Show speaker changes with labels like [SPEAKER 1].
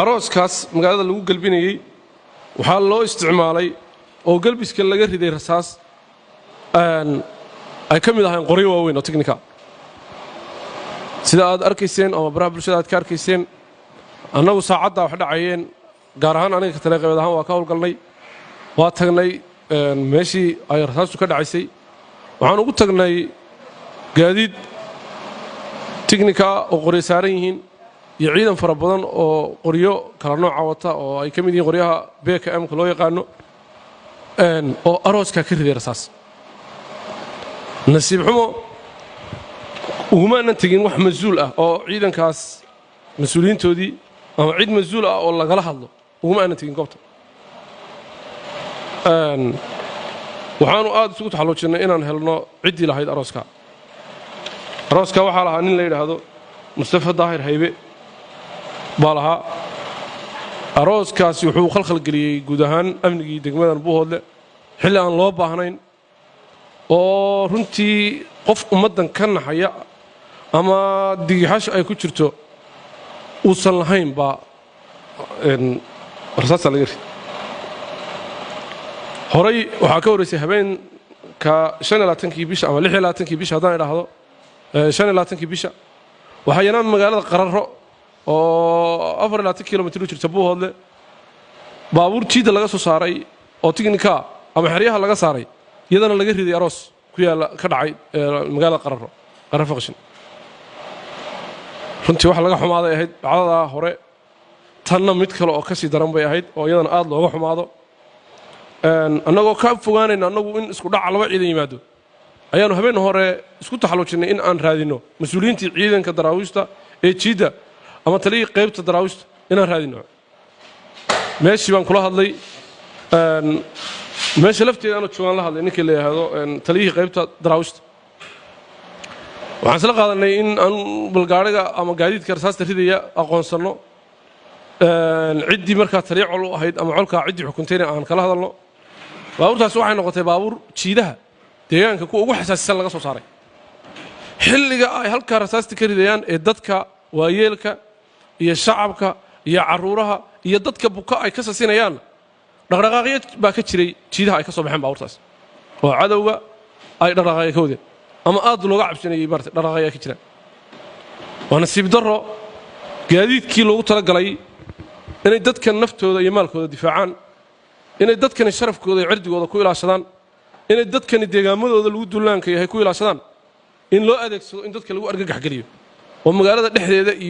[SPEAKER 1] aroos kaas magaalada lagu galbinayay waxaa loo isticmaalay oo galbiska laga riday rasaas ay ka mid ahayn qoryo waaweyn oo technical sida aad arkayseen oo baraha bulshada aad ka arkayseen annagu saacadda wax dhacayeen gaar ahaan aniga ka taleeqeed ahaan waa ka howlgalnay waa tagnay meeshii ay rasaastu ka dhacaysay waxaan ugu tagnay gaadiid technical oo qoryo saaran yihiin iyo ciidan fara badan oo qoryo kala nooca wata oo ay ka mid yihiin qoryaha BKM-ka loo yaqaano oo arooska ka riday rasaas nasiib xumo uguma aanan tegin wax mas'uul ah oo ciidankaas mas'uuliyiintoodii ama cid mas'uul ah oo lagala hadlo uguma aanan tegin goobta waxaanu aad isugu taxalluujinay inaan helno ciddii lahayd arooska waxaa lahaa nin la yidhaahdo Mustafa Daahir Haybe baa lahaa arooskaasi wuxuu khalkhal geliyey guud ahaan amnigii degmadan Buuhoodle xilli aan loo baahnayn oo runtii qof ummaddan ka naxaya ama digaxash ay ku jirto uusan lahayn baa rasaasta laga riday horay waxaa ka horeysay habeenka 25kii bisha ama 26kii bisha haddaan idhaahdo 25kii bisha waxaa yanaan magaalada Qararo oo 24 kilomitir u jirta Buuhoodle baabuur jiida laga soo saaray oo technical ama xeryaha laga saaray iyadana laga riday aroos ku yaala ka dhacay magaalada Qararo Qashin runtii wax laga xumaaday ahayd dhacdada hore tanna mid kale oo ka sii daran bay ahayd oo iyadana aad looga xumaado annagoo ka fogaanayna annagu in isku dhac laba ciidan yimaado ayaanu habeen hore isku taxalluujinay in aan raadino mas'uuliyiintii ciidanka daraawiishta ee jiida ama taliyii qaybta daraawiishta inaan raadino meeshii baan kula hadlay meesha lafteeda aanu joogan la hadlay ninkii la yiraahdo taliyii qaybta daraawiishta waxaan isla qaadanay in aan balgaariga ama gaadiidka rasaasta ridaya aqoonsano ciddii markaa taliye col u ahayd ama colka ciddii xukuntayna aan kala hadalno baabuurtaas waxay noqotay baabuur jiidaha deegaanka kuwa ugu xasaasisan laga soo saaray xilliga ay halkaa rasaasta ka ridayaan ee dadka waayeelka iyo shacabka iyo caruuraha iyo dadka buka ay ka sasinayaan dhaqdhaqaaqyo baa ka jiray jiidaha ay ka soo baxeen baabuurtaas oo cadawga ay dhaqdhaqaaqyo ka wadeen ama aad looga cabsanayay martay dhaqdhaqaaqyo ka jiraan waa nasiib darro gaadiidkii loogu talagalay inay dadkan naftooda iyo maalkooda difaacaan inay dadkani sharafkooda iyo cirdigooda ku ilaashadaan inay dadkani deegaamadooda lagu duulaanka yahay ku ilaashadaan in loo adeegsado in dadka lagu argagax geliyo oo magaalada dhexdeeda iyo